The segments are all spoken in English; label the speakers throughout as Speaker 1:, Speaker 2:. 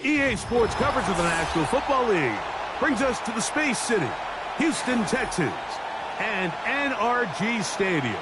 Speaker 1: EA Sports coverage of the National Football League brings us to the Space City, Houston, Texas, and NRG Stadium.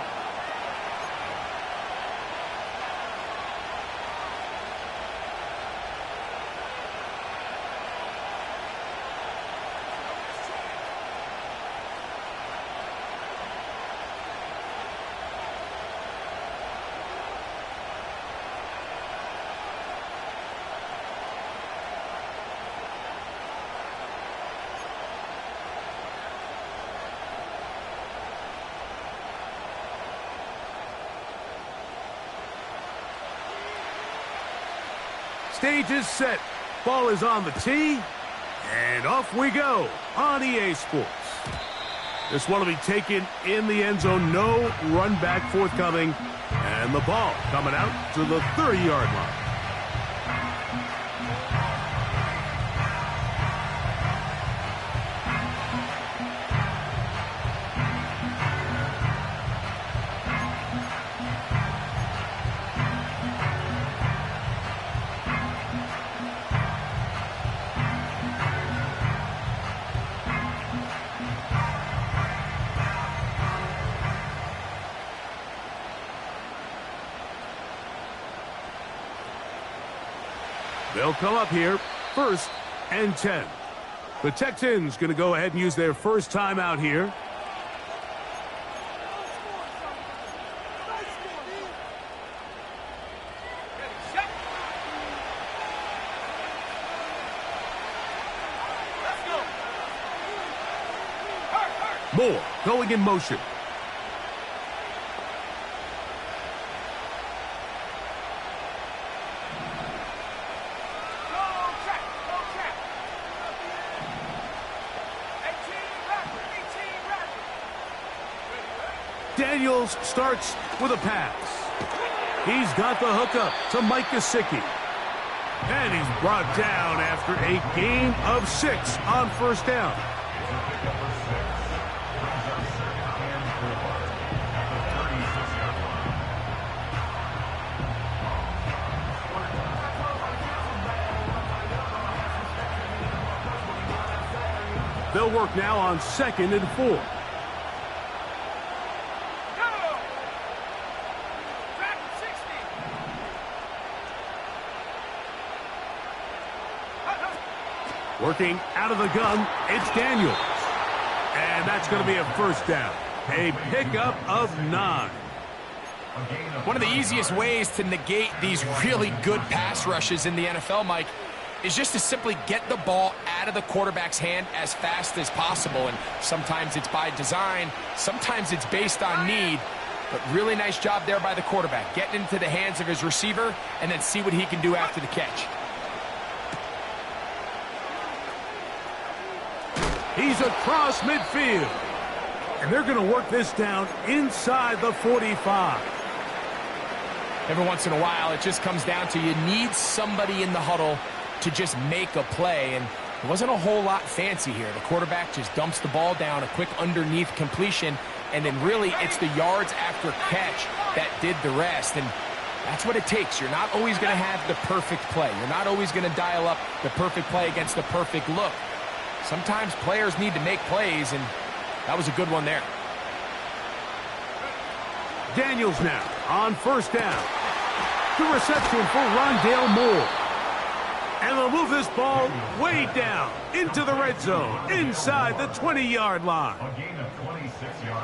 Speaker 1: Stage is set. Ball is on the tee. And off we go on EA Sports. This one will be taken in the end zone. No run back forthcoming. And the ball coming out to the 30-yard line. They'll come up here, 1st and 10. The Texans going to go ahead and use their first timeout here. Moore going in motion. Daniels starts with a pass. He's got the hookup to Mike Gesicki. And he's brought down after a gain of 6 on 1st down. They'll work now on 2nd and 4. Working out of the gun, it's Daniels. And that's going to be a 1st down. A pickup of 9.
Speaker 2: One of the easiest ways to negate these really good pass rushes in the NFL, Mike, is just to simply get the ball out of the quarterback's hand as fast as possible. And sometimes it's by design, sometimes it's based on need. But really nice job there by the quarterback, getting into the hands of his receiver and then see what he can do after the catch.
Speaker 1: He's across midfield. And they're going to work this down inside the 45.
Speaker 2: Every once in a while, it just comes down to you need somebody in the huddle to just make a play. And it wasn't a whole lot fancy here. The quarterback just dumps the ball down, a quick underneath completion, and then really it's the yards after catch that did the rest. And that's what it takes. You're not always going to have the perfect play. You're not always going to dial up the perfect play against the perfect look. Sometimes players need to make plays, and that was a good one there.
Speaker 1: Daniels now on 1st down. The reception for Rondale Moore. And they'll move this ball way down into the red zone, inside the 20-yard line.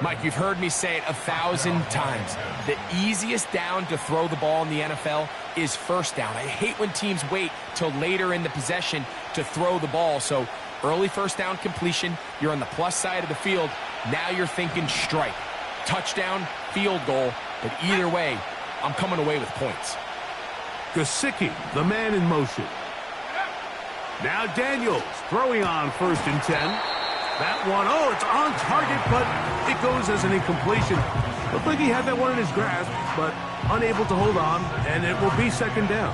Speaker 2: Mike, you've heard me say it 1,000 times. The easiest down to throw the ball in the NFL is 1st down. I hate when teams wait till later in the possession to throw the ball. So early 1st down completion, you're on the plus side of the field. Now you're thinking strike, touchdown, field goal. But either way, I'm coming away with points.
Speaker 1: Gesicki, the man in motion. Now Daniels throwing on 1st and 10. That one, oh, it's on target, but it goes as an incompletion. Looked like he had that one in his grasp, but unable to hold on, and it will be 2nd down.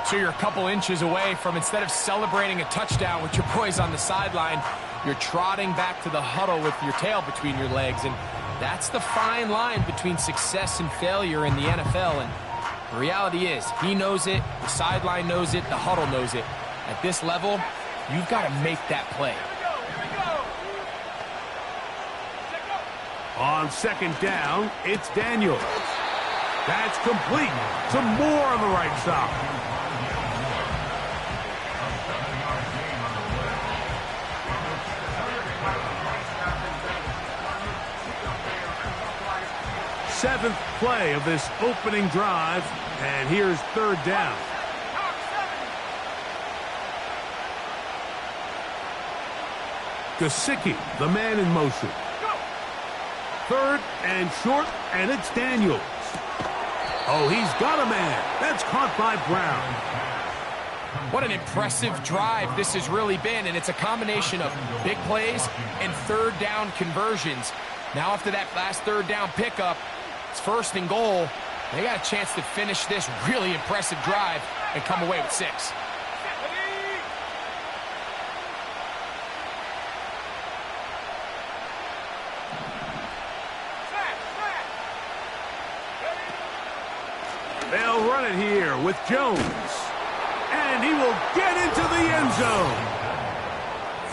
Speaker 2: So you're a couple inches away from, instead of celebrating a touchdown with your boys on the sideline, you're trotting back to the huddle with your tail between your legs. And that's the fine line between success and failure in the NFL. And The reality is, he knows it, the sideline knows it, the huddle knows it. At this level, you've got to make that play.
Speaker 1: On second down, it's Daniels. That's complete. Some more on the right side. Seventh play of this opening drive, and here's third down. Gesicki, the man in motion. Third and short, and it's Daniels. Oh, he's got a man. That's caught by Brown.
Speaker 2: What an impressive drive this has really been, and it's a combination of big plays and third down conversions. Now after that last third down pickup, it's first and goal. They got a chance to finish this really impressive drive and come away with 6.
Speaker 1: They'll run it here with Jones. And he will get into the end zone.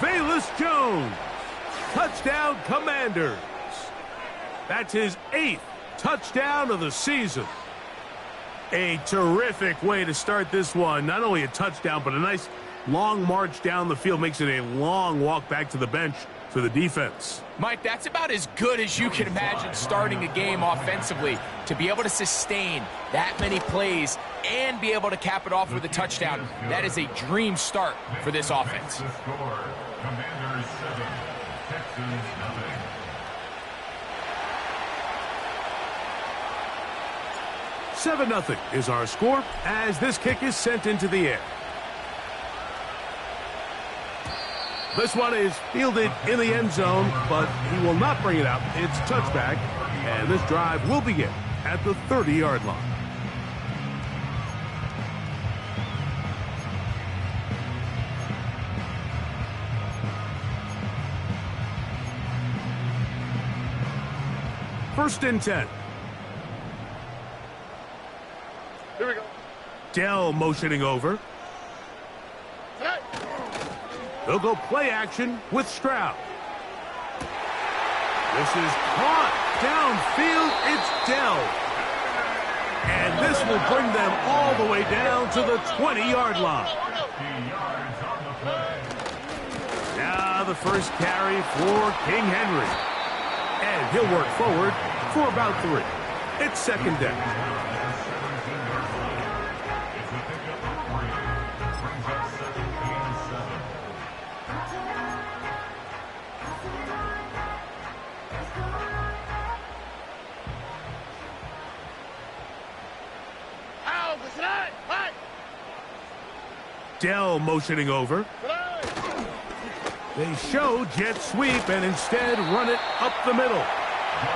Speaker 1: Velus Jones. Touchdown, Commanders. That's his 8th touchdown of the season. A terrific way to start this one. Not only a touchdown, but a nice long march down the field. Makes it a long walk back to the bench for the defense.
Speaker 2: Mike, that's about as good as you can imagine starting a game offensively. To be able to sustain that many plays and be able to cap it off with a touchdown, that is a dream start for this offense.
Speaker 3: Commanders 7, Texans nothing.
Speaker 1: Seven-0 is our score as this kick is sent into the air. This one is fielded in the end zone, but he will not bring it out. It's touchback, and this drive will begin at the 30-yard line. First and 10.
Speaker 4: Here we go.
Speaker 1: Dell motioning over. They'll go play action with Stroud. This is caught downfield. It's Dell. And this will bring them all the way down to the 20-yard line. Now the first carry for King Henry. And he'll work forward for about 3. It's second down. Dell motioning over. They show jet sweep and instead run it up the middle.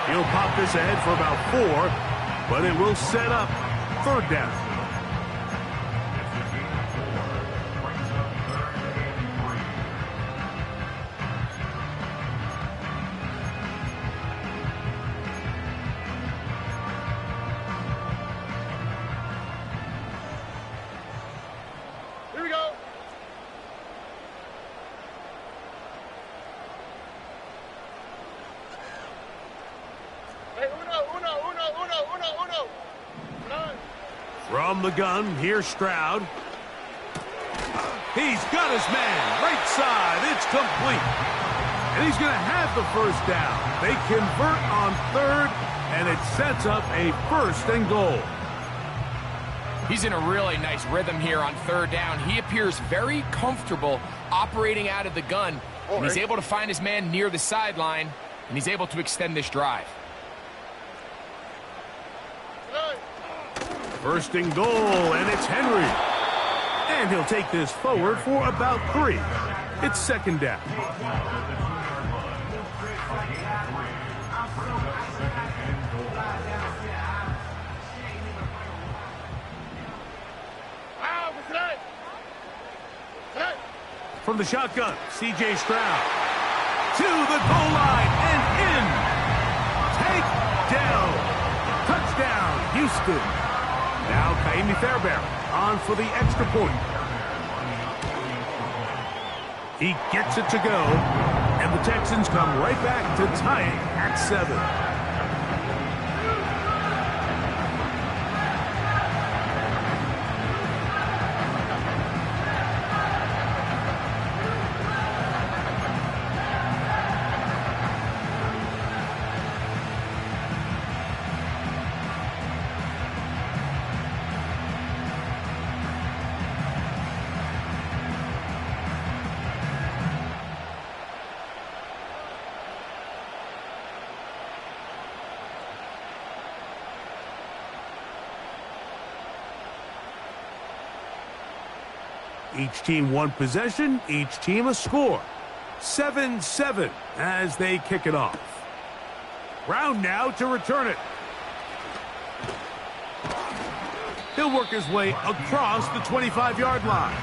Speaker 1: He'll pop this ahead for about 4, but it will set up third down. From the gun, here's Stroud. He's got his man, right side, it's complete. And he's going to have the first down. They convert on third, and it sets up a first and goal.
Speaker 2: He's in a really nice rhythm here on third down. He appears very comfortable operating out of the gun, and he's able to find his man near the sideline, and he's able to extend this drive.
Speaker 1: First and goal, and it's Henry. And he'll take this forward for about 3. It's second down. From the shotgun, C.J. Stroud. To the goal line and in. Take down. Touchdown, Houston. Now Kaimi Fairbairn on for the extra point. He gets it to go, and the Texans come right back to tie it at 7. Each team one possession, each team a score. 7-7 as they kick it off. Brown now to return it. He'll work his way across the 25-yard line.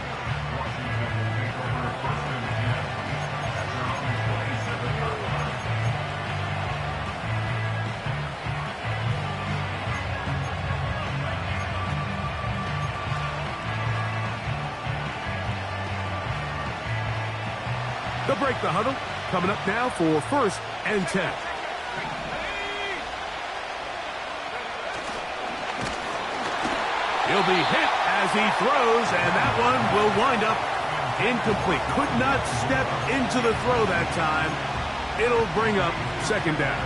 Speaker 1: They'll break the huddle. Coming up now for 1st and 10. He'll be hit as he throws, and that one will wind up incomplete. Could not step into the throw that time. It'll bring up 2nd down.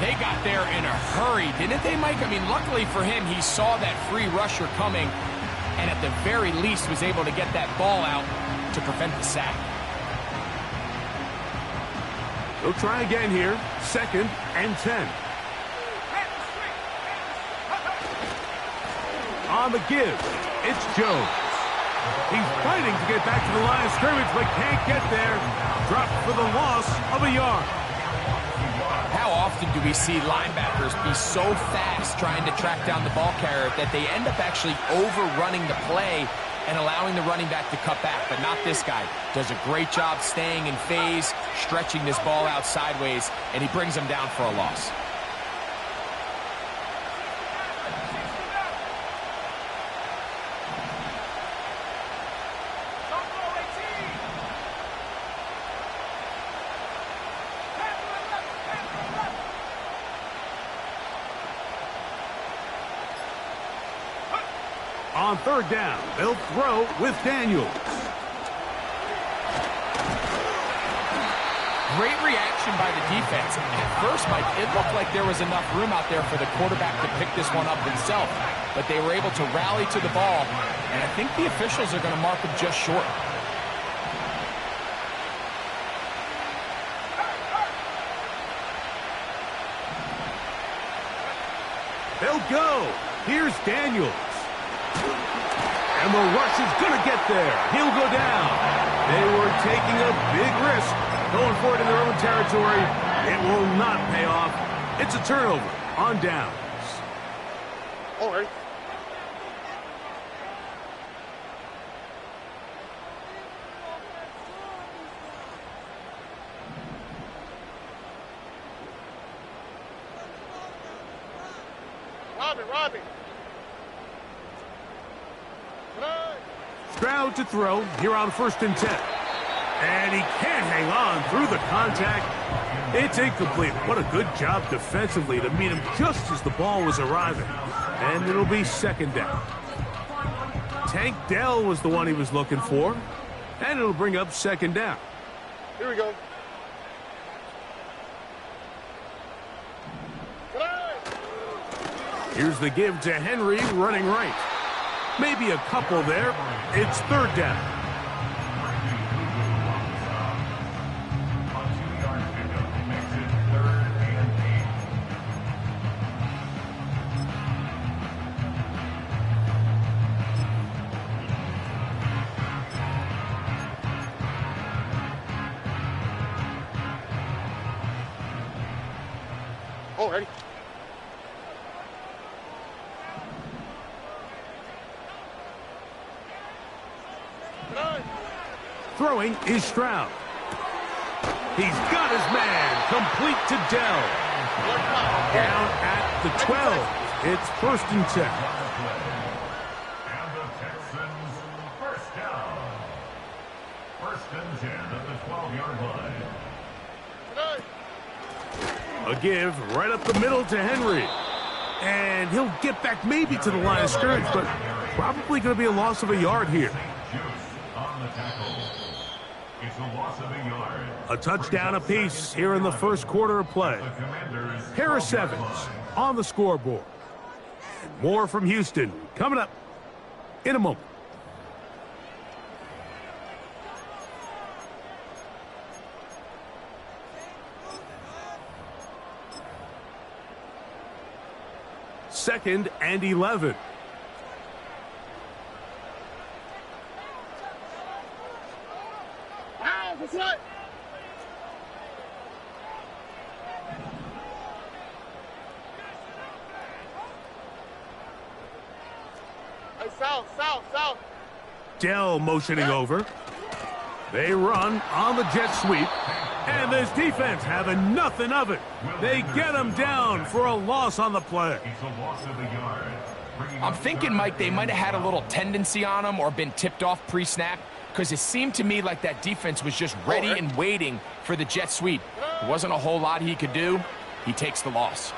Speaker 2: They got there in a hurry, didn't they, Mike? I mean, luckily for him, he saw that free rusher coming, and at the very least was able to get that ball out to prevent the sack.
Speaker 1: They'll try again here. 2nd and 10. On the give, it's Jones. He's fighting to get back to the line of scrimmage, but can't get there. Dropped for the loss of a yard.
Speaker 2: How often do we see linebackers be so fast trying to track down the ball carrier that they end up actually overrunning the play and allowing the running back to cut back? But not this guy. Does a great job staying in phase, stretching this ball out sideways, and he brings him down for a loss.
Speaker 1: On 3rd down, they'll throw with Daniels.
Speaker 2: Great reaction by the defense. At first, Mike, it looked like there was enough room out there for the quarterback to pick this one up himself, but they were able to rally to the ball, and I think the officials are going to mark him just short.
Speaker 1: They'll go. Here's Daniels. And the rush is going to get there. He'll go down. They were taking a big risk going for it in their own territory. It will not pay off. It's a turnover on downs.
Speaker 4: All right. Robbie.
Speaker 1: Stroud to throw here on 1st and 10. And he can't hang on through the contact. It's incomplete. What a good job defensively to meet him just as the ball was arriving. And it'll be 2nd down. Tank Dell was the one he was looking for. And it'll bring up 2nd down.
Speaker 4: Here we go.
Speaker 1: Here's the give to Henry running right. Maybe a couple there. It's 3rd down.
Speaker 4: Alrighty.
Speaker 1: Throwing is Stroud. He's got his man. Complete to Dell. Down at the 12. It's 1st and 10.
Speaker 3: And the Texans first down. 1st and 10 at the 12-yard line.
Speaker 1: A give right up the middle to Henry. And he'll get back maybe to the line of scrimmage, but probably going to be a loss of a yard here.
Speaker 3: On the tackle. It's a loss of a yard.
Speaker 1: A touchdown apiece here in the first quarter of play. Harris Evans on the scoreboard. More from Houston coming up in a moment. Second and 11.
Speaker 4: South.
Speaker 1: Dell motioning over. They run on the jet sweep. And this defense having nothing of it. They get him down for a loss on the play.
Speaker 3: It's a loss of a yard.
Speaker 2: I'm thinking, Mike, they might have had a little tendency on him or been tipped off pre-snap, because it seemed to me like that defense was just ready and waiting for the jet sweep. There wasn't a whole lot he could do. He takes the loss.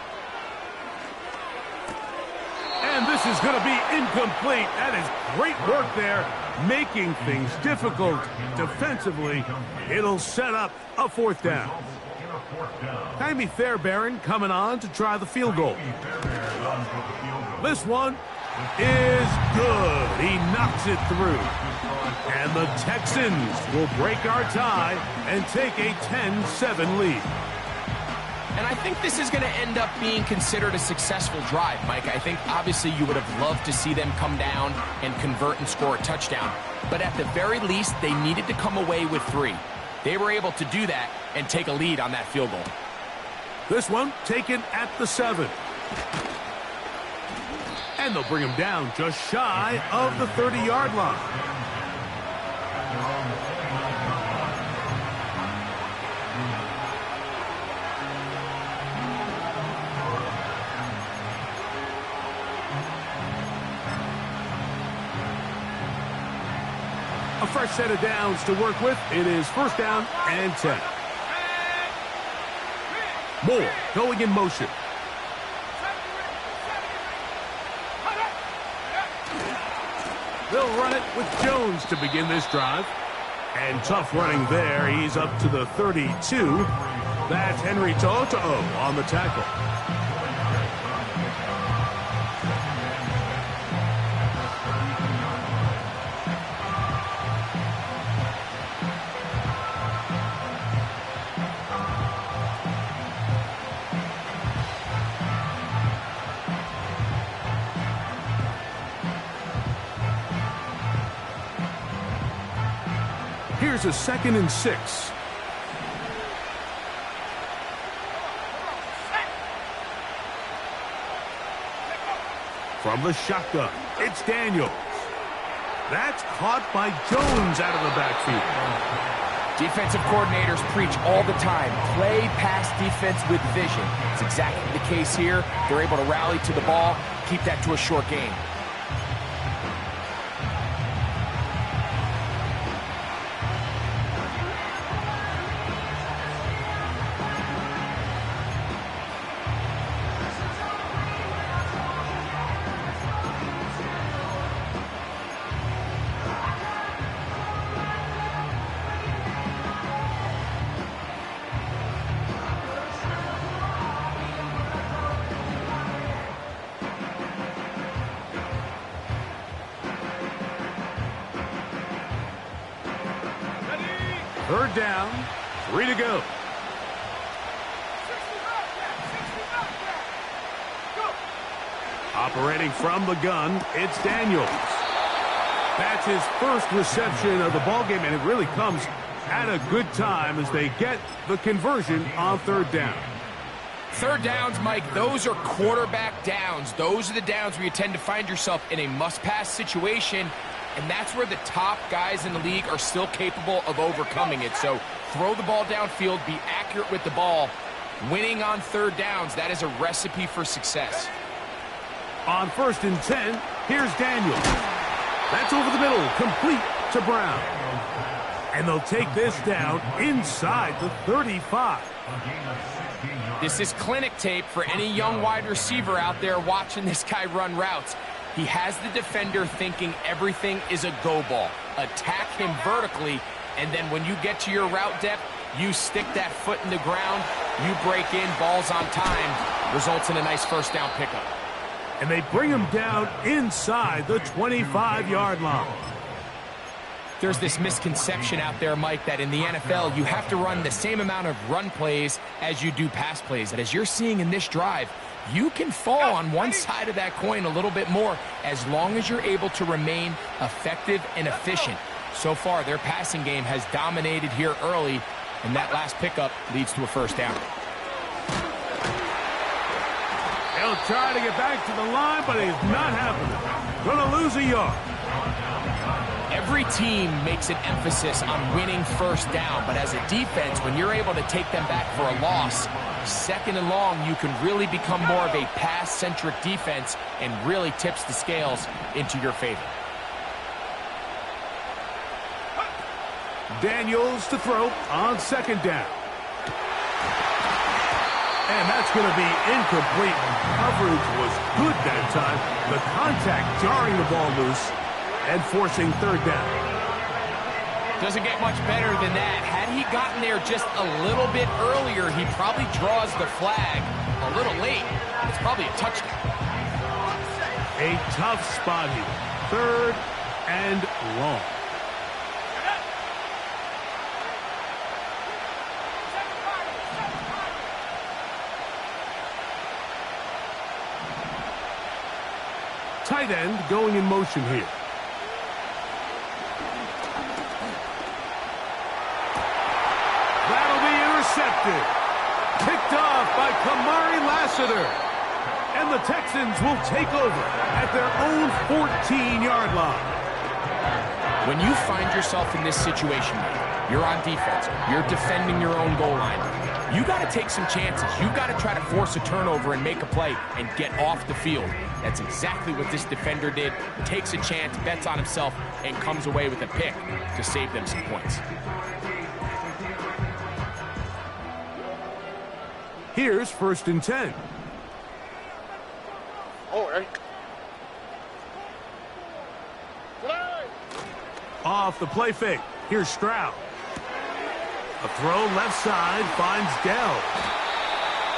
Speaker 1: And this is going to be incomplete. That is great work there, making things difficult defensively. It'll set up a 4th down. Jaime Fairbairn coming on to try the field goal. This one is good. He knocks it through. And the Texans will break our tie and take a 10-7 lead.
Speaker 2: And I think this is going to end up being considered a successful drive, Mike. I think obviously you would have loved to see them come down and convert and score a touchdown. But at the very least, they needed to come away with 3. They were able to do that and take a lead on that field goal.
Speaker 1: This one taken at the 7. And they'll bring him down just shy of the 30-yard line. A fresh set of downs to work with. It is 1st down and 10. Moore going in motion. They'll run it with Jones to begin this drive. And tough running there. He's up to the 32. That's Henry To'o on the tackle. Here's a 2nd and 6. From the shotgun, it's Daniels. That's caught by Jones out of the backfield.
Speaker 2: Defensive coordinators preach all the time, play pass defense with vision. It's exactly the case here. They're able to rally to the ball, keep that to a short game.
Speaker 1: Third down, 3 to go. Operating from the gun, it's Daniels. That's his first reception of the ballgame, and it really comes at a good time as they get the conversion on 3rd down.
Speaker 2: 3rd downs, Mike, those are quarterback downs. Those are the downs where you tend to find yourself in a must-pass situation, and that's where the top guys in the league are still capable of overcoming it. So throw the ball downfield, be accurate with the ball. Winning on 3rd downs, that is a recipe for success.
Speaker 1: On 1st and 10, here's Daniels. That's over the middle, complete to Brown. And they'll take this down inside the 35.
Speaker 2: This is clinic tape for any young wide receiver out there watching this guy run routes. He has the defender thinking everything is a go ball. Attack him vertically, and then when you get to your route depth, you stick that foot in the ground, you break in, balls on time, results in a nice first down pickup.
Speaker 1: And they bring him down inside the 25-yard line.
Speaker 2: There's this misconception out there, Mike, that in the NFL, you have to run the same amount of run plays as you do pass plays. And as you're seeing in this drive, you can fall on one side of that coin a little bit more as long as you're able to remain effective and efficient. So far, their passing game has dominated here early, and that last pickup leads to a first down.
Speaker 1: He'll try to get back to the line, but he's not happening. Going to lose a yard.
Speaker 2: Every team makes an emphasis on winning first down, but as a defense, when you're able to take them back for a loss, second and long, you can really become more of a pass-centric defense and really tips the scales into your favor.
Speaker 1: Daniels to throw on 2nd down. And that's going to be incomplete. Coverage was good that time. The contact jarring the ball loose and forcing 3rd down.
Speaker 2: Doesn't get much better than that. Had he gotten there just a little bit earlier, he probably draws the flag a little late. It's probably a touchdown.
Speaker 1: A tough spot here. 3rd and long. Tight end going in motion here. That'll be intercepted. Picked off by Kamari Lassiter. And the Texans will take over at their own 14-yard line.
Speaker 2: When you find yourself in this situation, you're on defense, you're defending your own goal line, you got to take some chances. You've got to try to force a turnover and make a play and get off the field. That's exactly what this defender did. Takes a chance, bets on himself, and comes away with a pick to save them some points.
Speaker 1: Here's 1st and 10.
Speaker 4: All right.
Speaker 1: Off the play fake. Here's Stroud. A throw left side finds Dell.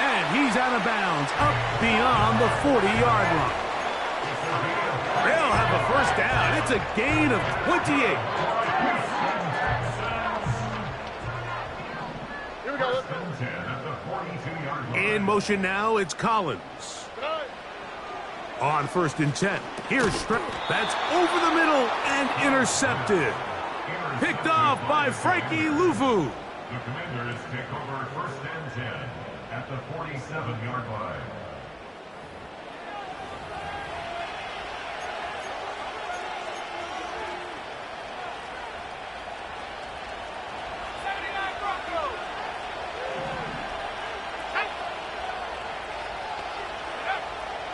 Speaker 1: And he's out of bounds up beyond the 40-yard line. They'll have a first down. It's a gain of 28.
Speaker 4: Here we go.
Speaker 1: In motion now, it's Collins. On 1st and 10, here's Stroud. That's over the middle and intercepted. Picked off by Frankie Luvu.
Speaker 3: The Commanders take over 1st and 10 at the 47-yard line.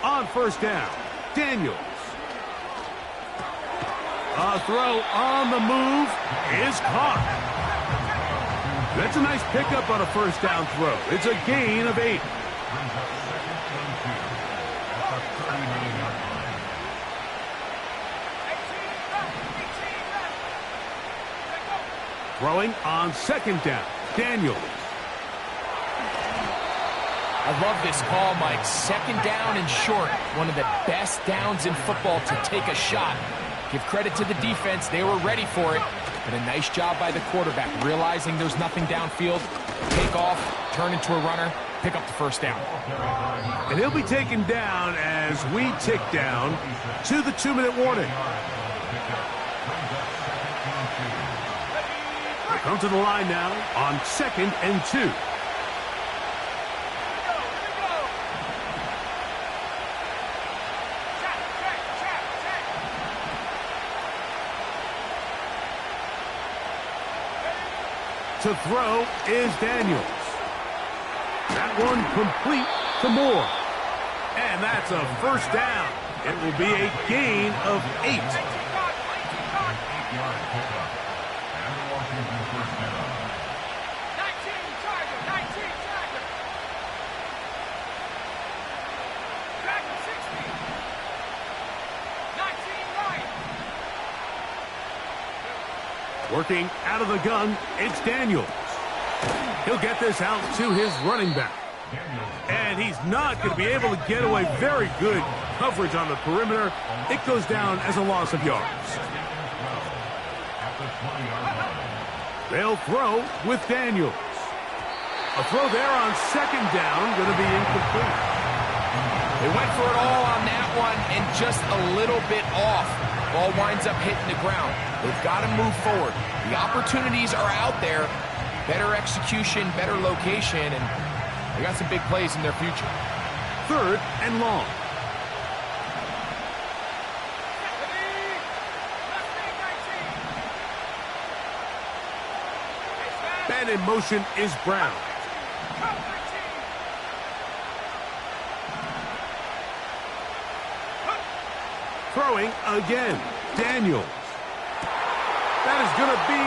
Speaker 1: On 1st down, Daniels. A throw on the move is caught. That's a nice pickup on a first down throw. It's a gain of 8. Throwing on 2nd down, Daniels.
Speaker 2: I love this call, Mike. 2nd down and short. One of the best downs in football to take a shot. Give credit to the defense. They were ready for it. But a nice job by the quarterback, realizing there's nothing downfield. Take off, turn into a runner, pick up the first down.
Speaker 1: And he'll be taken down as we tick down to the 2-minute warning. They come to the line now on 2nd and 2. To throw is Daniels. That one complete to Moore. And that's a first down. It will be a gain of 8.
Speaker 3: 8-yard pickup. And the Washington first down.
Speaker 5: 19 Tiger. Back to 60. 19 right.
Speaker 1: Working out of the gun, it's Daniels. He'll get this out to his running back. And he's not going to be able to get away. Very good coverage on the perimeter. It goes down as a loss of yards. They'll throw with Daniels. A throw there on second down, going to be incomplete.
Speaker 2: They went for it all on that one and just a little bit off. Ball winds up hitting the ground. They've got to move forward. The opportunities are out there. Better execution, better location, and they got some big plays in their future.
Speaker 1: 3rd and long. Man in motion is Brown. Throwing again. Daniels. That is going to be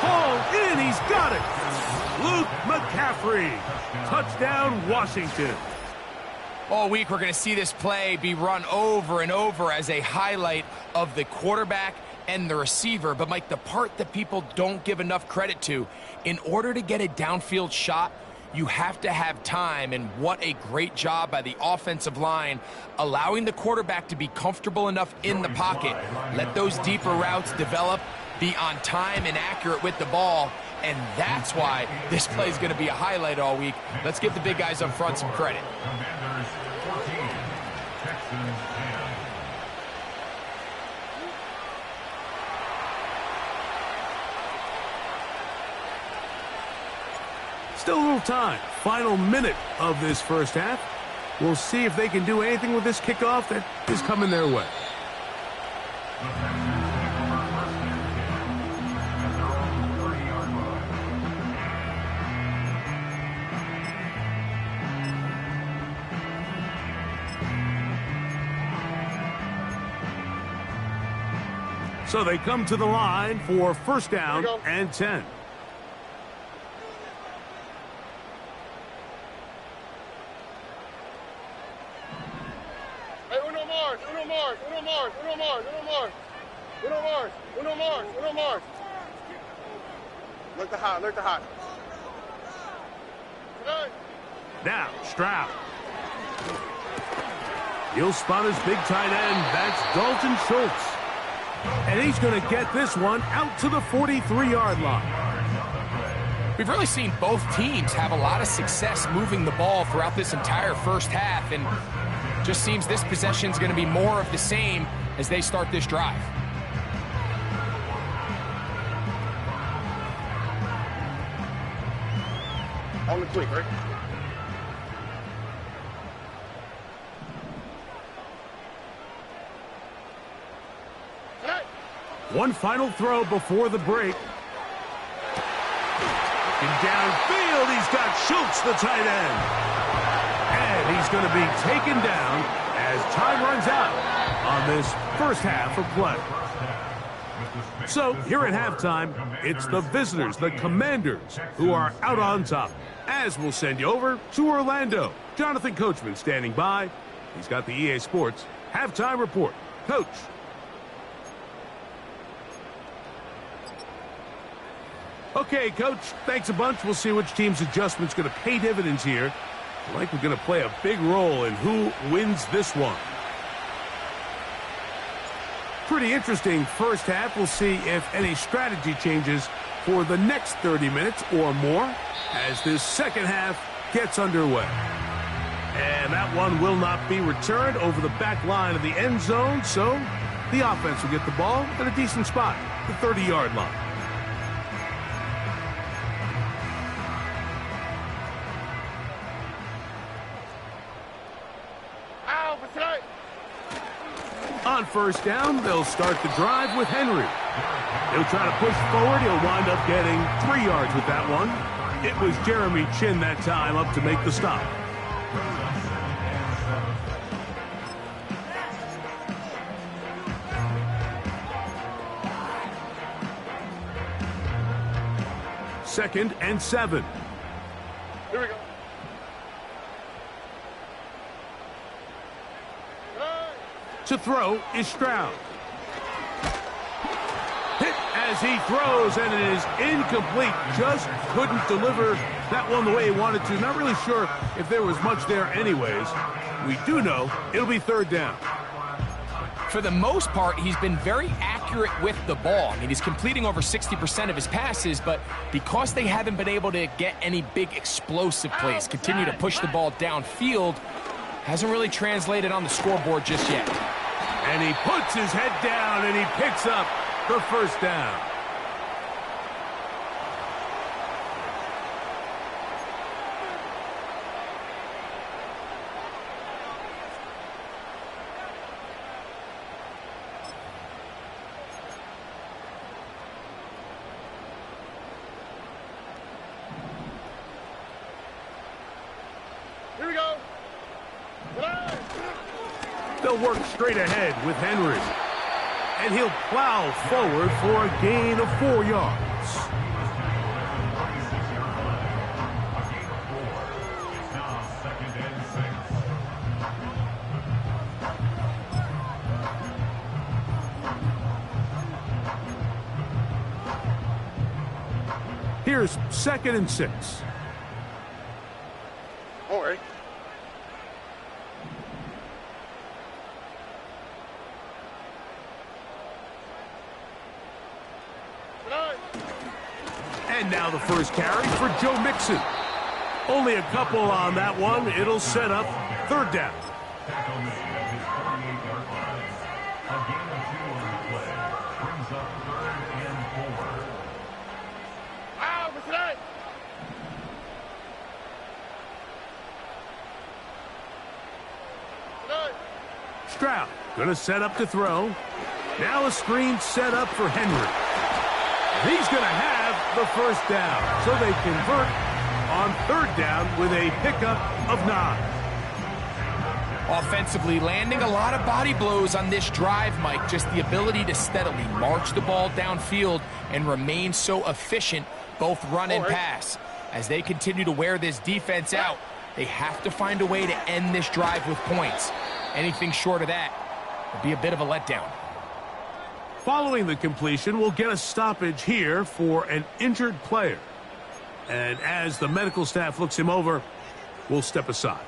Speaker 1: hauled in. He's got it. Luke McCaffrey. Touchdown, Washington.
Speaker 2: All week, we're going to see this play be run over and over as a highlight of the quarterback and the receiver. But, Mike, the part that people don't give enough credit to, in order to get a downfield shot, you have to have time, and what a great job by the offensive line, allowing the quarterback to be comfortable enough in the pocket. Let those deeper routes develop, be on time and accurate with the ball, and that's why this play is going to be a highlight all week. Let's give the big guys up front some credit.
Speaker 3: Commanders 14, Texans 10.
Speaker 1: Still a little time. Final minute of this first half. We'll see if they can do anything with this kickoff that is coming their way.
Speaker 3: The Texans take over first and 10 at their own 30-yard line.
Speaker 1: So they come to the line for first down and 10.
Speaker 4: Uno Mars. Look the hot.
Speaker 1: Now, Stroud. He'll spot his big tight end. That's Dalton Schultz. And he's going to get this one out to the 43-yard line.
Speaker 2: We've really seen both teams have a lot of success moving the ball throughout this entire first half, and just seems this possession is going to be more of the same as they start this drive.
Speaker 4: On the quick, right?
Speaker 1: One final throw before the break. Looking downfield, he's got Schultz, the tight end. And he's going to be taken down as time runs out on this first half of play. So here at halftime, it's the visitors, the Commanders, who are out on top. As we'll send you over to Orlando. Jonathan Coachman standing by. He's got the EA Sports halftime report. Coach. Okay, Coach, thanks a bunch. We'll see which team's adjustment's going to pay dividends here. I like we're going to play a big role in who wins this one. Pretty interesting first half. We'll see if any strategy changes for the next 30 minutes or more as this second half gets underway. And that one will not be returned over the back line of the end zone, so the offense will get the ball at a decent spot, the 30-yard line. On first down, they'll start the drive with Henry. He'll try to push forward. He'll wind up getting 3 yards with that one. It was Jeremy Chin that time up to make the stop. 2nd and 7.
Speaker 4: Here we go.
Speaker 1: To throw is Stroud. Hit as he throws, and it is incomplete. Just couldn't deliver that one the way he wanted to. Not really sure if there was much there anyways. We do know it'll be 3rd down.
Speaker 2: For the most part, he's been very accurate with the ball. I mean, he's completing over 60% of his passes, but because they haven't been able to get any big explosive plays, continue to push the ball downfield, hasn't really translated on the scoreboard just yet.
Speaker 1: And he puts his head down, and he picks up the 1st down.
Speaker 4: Here we go.
Speaker 1: They'll work straight ahead with Henry. And he'll plow forward for a gain of 4 yards.
Speaker 3: It's now 2nd and 6.
Speaker 1: Here's 2nd and 6.
Speaker 4: Don't worry.
Speaker 1: And now the first carry for Joe Mixon. Only a couple on that one. It'll set up 3rd down.
Speaker 3: Tackle made at his 48-yard line. A gain of 2 on the play. Brings up 3rd and 4.
Speaker 4: Ow, Mr. Knight.
Speaker 1: Stroud gonna set up to throw. Now a screen set up for Henry. He's gonna have the 1st down. So they convert on 3rd down with a pickup of 9.
Speaker 2: Offensively, landing a lot of body blows on this drive, Mike. Just the ability to steadily march the ball downfield and remain so efficient, both run and pass. As they continue to wear this defense out, they have to find a way to end this drive with points. Anything short of that would be a bit of a letdown.
Speaker 1: Following the completion, we'll get a stoppage here for an injured player. And as the medical staff looks him over, we'll step aside.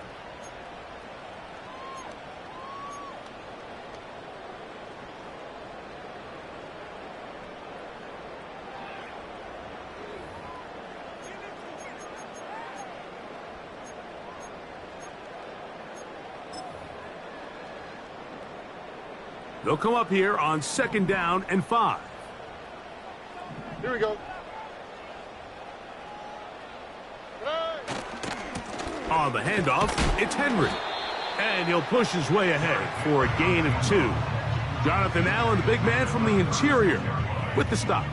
Speaker 1: They'll come up here on 2nd down and 5.
Speaker 4: Here we go.
Speaker 1: On the handoff, it's Henry. And he'll push his way ahead for a gain of 2. Jonathan Allen, the big man from the interior, with the stop.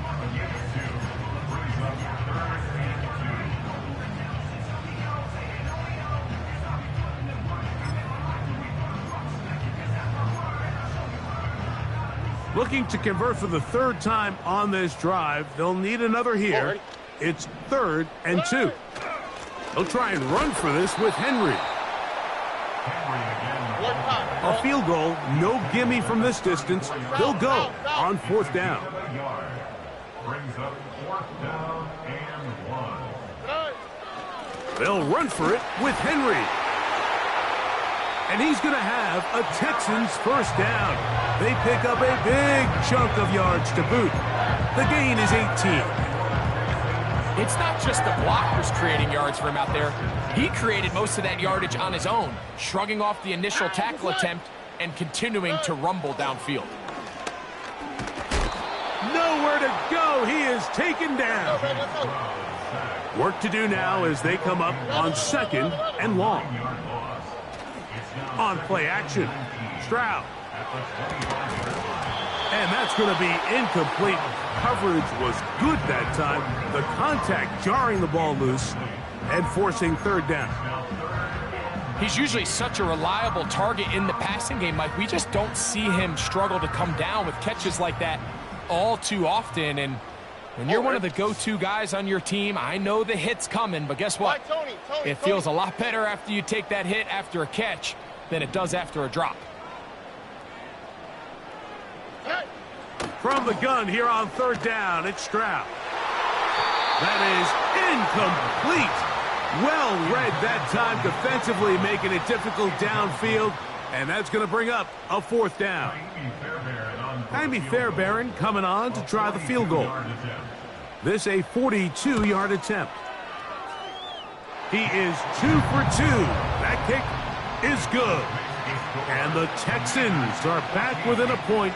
Speaker 1: Looking to convert for the 3rd time on this drive. They'll need another here. It's 3rd and 2. They'll try and run for this with Henry. A field goal, no gimme from this distance. They'll go on 4th down.
Speaker 3: Brings up 4th down and 1.
Speaker 1: They'll run for it with Henry. And he's going to have a Texans 1st down. They pick up a big chunk of yards to boot. The gain is 18.
Speaker 2: It's not just the blockers creating yards for him out there. He created most of that yardage on his own, shrugging off the initial tackle attempt and continuing to rumble downfield.
Speaker 1: Nowhere to go. He is taken down. Work to do now as they come up on 2nd and long. On play action, Stroud. And that's going to be incomplete. Coverage was good that time. The contact jarring the ball loose and forcing 3rd down.
Speaker 2: He's usually such a reliable target in the passing game, Mike. We just don't see him struggle to come down with catches like that all too often. And When you're one of the go-to guys on your team, I know the hit's coming, but guess what? It feels a lot better after you take that hit after a catch than it does after a drop.
Speaker 1: From the gun here on third down, it's Stroud. That is incomplete. Well read that time defensively, making it difficult downfield, and that's going to bring up a fourth down. Jaime Fairbairn coming on to try the field goal. This a 42-yard attempt. He is 2 for 2. That kick is good. And the Texans are back within a point.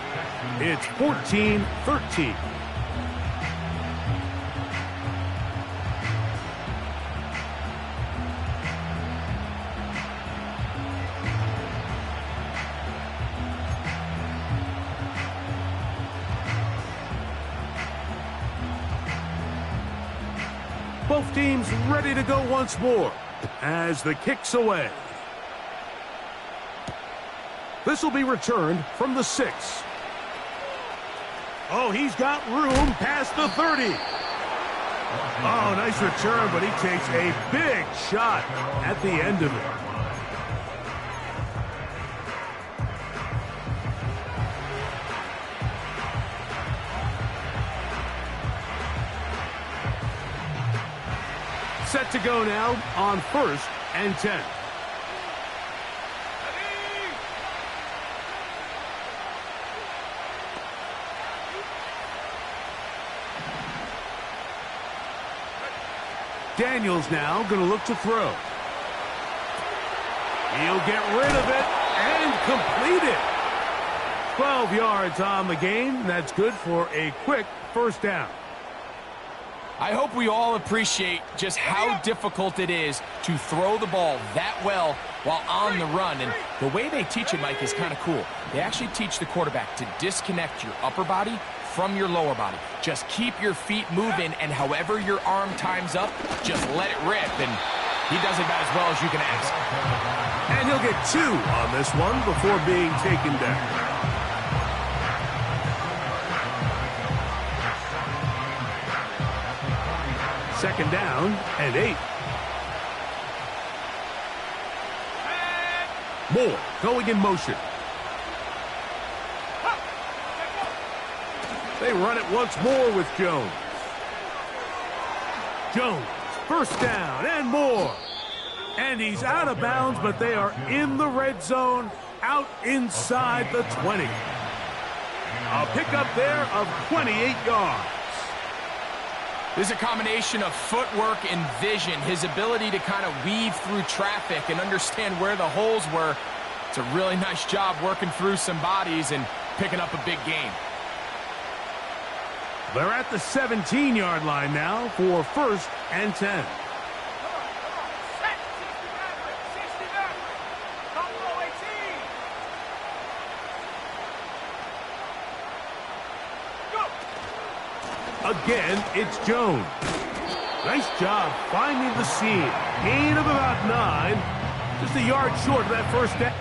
Speaker 1: It's 14-13. Both teams ready to go once more as the kick's away. This will be returned from the 6. Oh, he's got room past the 30. Oh, nice return, but he takes a big shot at the end of it. Set to go now on 1st and 10. Daniels now going to look to throw. He'll get rid of it and complete it. 12 yards on the game. That's good for a quick first down.
Speaker 2: I hope we all appreciate just how difficult it is to throw the ball that well while on the run. And the way they teach it, Mike, is kind of cool. They actually teach the quarterback to disconnect your upper body from your lower body. Just keep your feet moving, and however your arm times up, just let it rip. And he does it about as well as you can ask.
Speaker 1: And he'll get 2 on this one before being taken down. Second down and 8. Moore going in motion. They run it once more with Jones. Jones, first down and more. And he's out of bounds, but they are in the red zone, out inside the 20. A pickup there of 28 yards.
Speaker 2: This is a combination of footwork and vision, his ability to kind of weave through traffic and understand where the holes were. It's a really nice job working through some bodies and picking up a big gain.
Speaker 1: They're at the 17-yard line now for 1st and 10. Again, it's Jones. Nice job finding the seam. Gain of about 9. Just a yard short of that first down.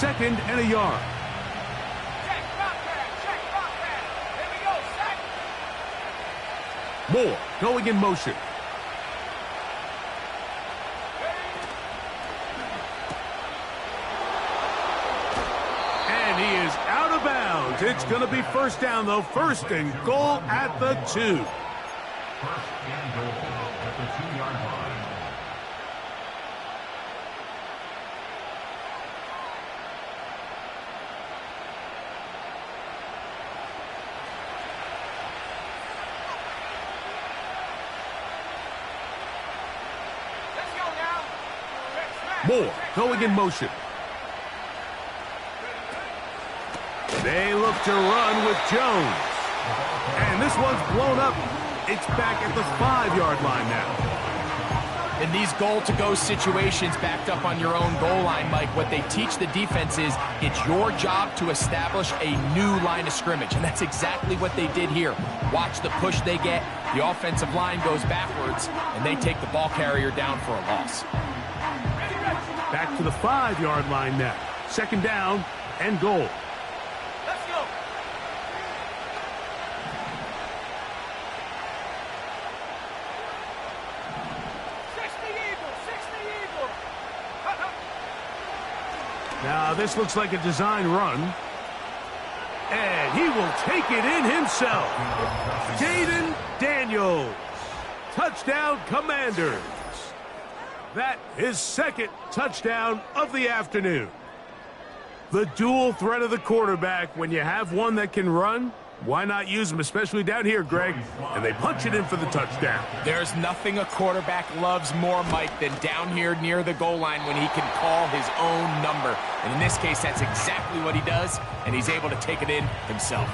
Speaker 1: 2nd and a yard.
Speaker 5: Check, rock pad. Check, rock pad. Here we go, set.
Speaker 1: Moore going in motion. And he is out of bounds. It's going to be first down, though. 1st and goal at the 2.
Speaker 3: 1st and goal at the 2-yard line.
Speaker 5: Let's go now.
Speaker 1: Moore going in motion. They look to run with Jones. And this one's blown up. It's back at the 5-yard line now.
Speaker 2: In these goal-to-go situations backed up on your own goal line, Mike, what they teach the defense is it's your job to establish a new line of scrimmage, and that's exactly what they did here. Watch the push they get. The offensive line goes backwards, and they take the ball carrier down for a loss.
Speaker 1: Back to the 5-yard line now. 2nd down and goal.
Speaker 5: Let's go.
Speaker 1: Now this looks like a design run. And he will take it in himself. Jaden Daniels. Touchdown, Commanders. That is 2nd touchdown of the afternoon. The dual threat of the quarterback. When you have one that can run, why not use him, especially down here, Greg? And they punch it in for the touchdown.
Speaker 2: There's nothing a quarterback loves more, Mike, than down here near the goal line when he can call his own number. And in this case, that's exactly what he does, and he's able to take it in himself.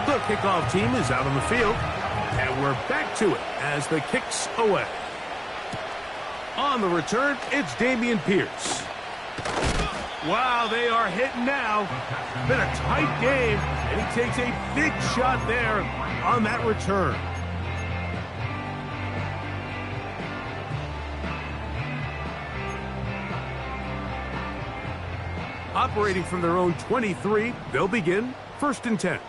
Speaker 1: The kickoff team is out on the field, and we're back to it as the kick's away. On the return, it's Dameon Pierce. Wow, they are hitting now. Been a tight game, and he takes a big shot there on that return. Operating from their own 23, they'll begin 1st and 10.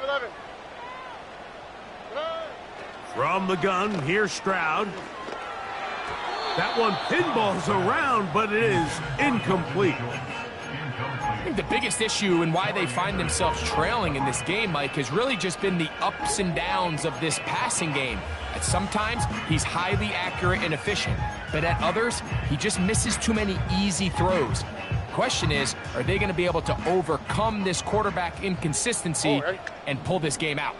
Speaker 4: 11.
Speaker 1: From the gun, here's Stroud. That one pinballs around, but it is incomplete.
Speaker 2: I think the biggest issue and why they find themselves trailing in this game, Mike, has really just been the ups and downs of this passing game. At sometimes, he's highly accurate and efficient, but at others, he just misses too many easy throws. Question is, are they going to be able to overcome this quarterback inconsistency and pull this game out?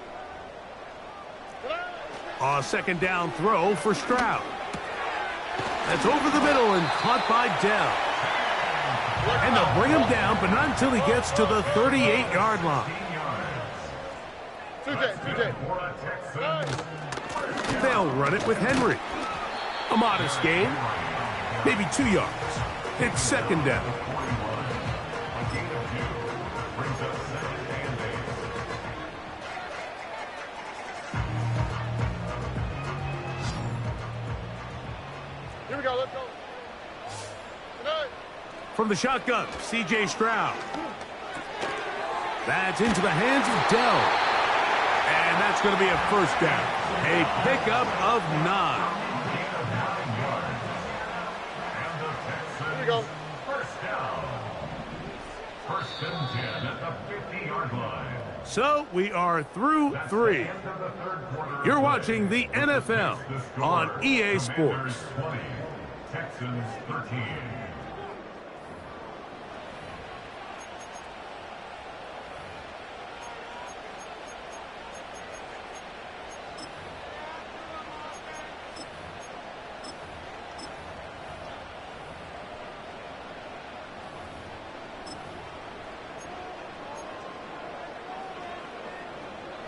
Speaker 1: A 2nd down throw for Stroud. That's over the middle and caught by Dell. And they'll bring him down, but not until he gets to the 38-yard line.
Speaker 4: 2J.
Speaker 1: They'll run it with Henry. A modest gain, maybe 2 yards. It's 2nd down.
Speaker 4: Here we go, let's go.
Speaker 1: From the shotgun, C.J. Stroud. That's into the hands of Dell. And that's going to be a 1st down. A pickup of 9.
Speaker 4: Here we go.
Speaker 3: 1st down. 1st and 10 at the 50-yard line.
Speaker 1: So we are through 3. You're watching the NFL on EA Sports.
Speaker 3: 20, Texans 13.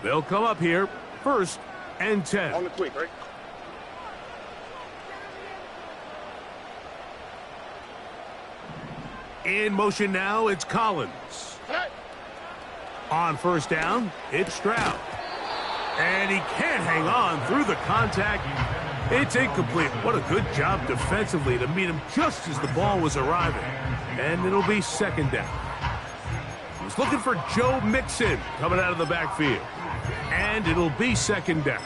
Speaker 1: They'll come up here 1st and 10.
Speaker 4: On the quick, right?
Speaker 1: In motion now, it's Collins. On first down, it's Stroud. And he can't hang on through the contact. It's incomplete. What a good job defensively to meet him just as the ball was arriving. And it'll be second down. He's looking for Joe Mixon coming out of the backfield. And it'll be second down.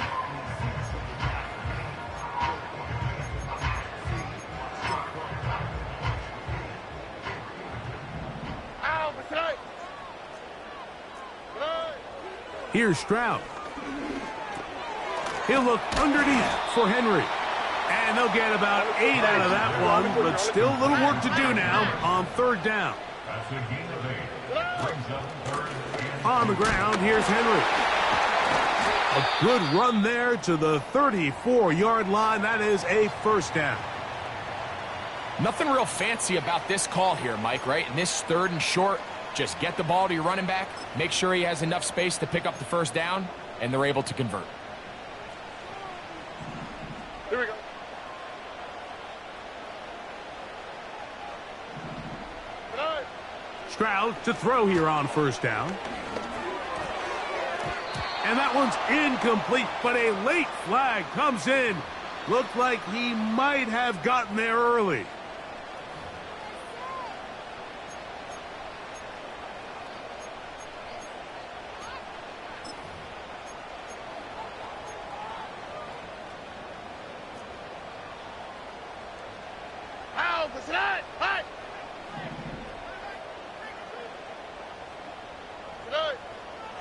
Speaker 1: Here's Stroud. He'll look underneath for Henry. And they'll get about 8 out of that one, but still a little work to do now on third down.
Speaker 3: That's a gain of 8. Brings up third and
Speaker 1: On the ground, here's Henry. A good run there to the 34-yard line. That is a first down.
Speaker 2: Nothing real fancy about this call here, Mike, right? In this third and short, just get the ball to your running back, make sure he has enough space to pick up the first down, and they're able to convert.
Speaker 4: Here we go.
Speaker 1: Stroud to throw here on first down. And that one's incomplete, but a late flag comes in. Looked like he might have gotten there early.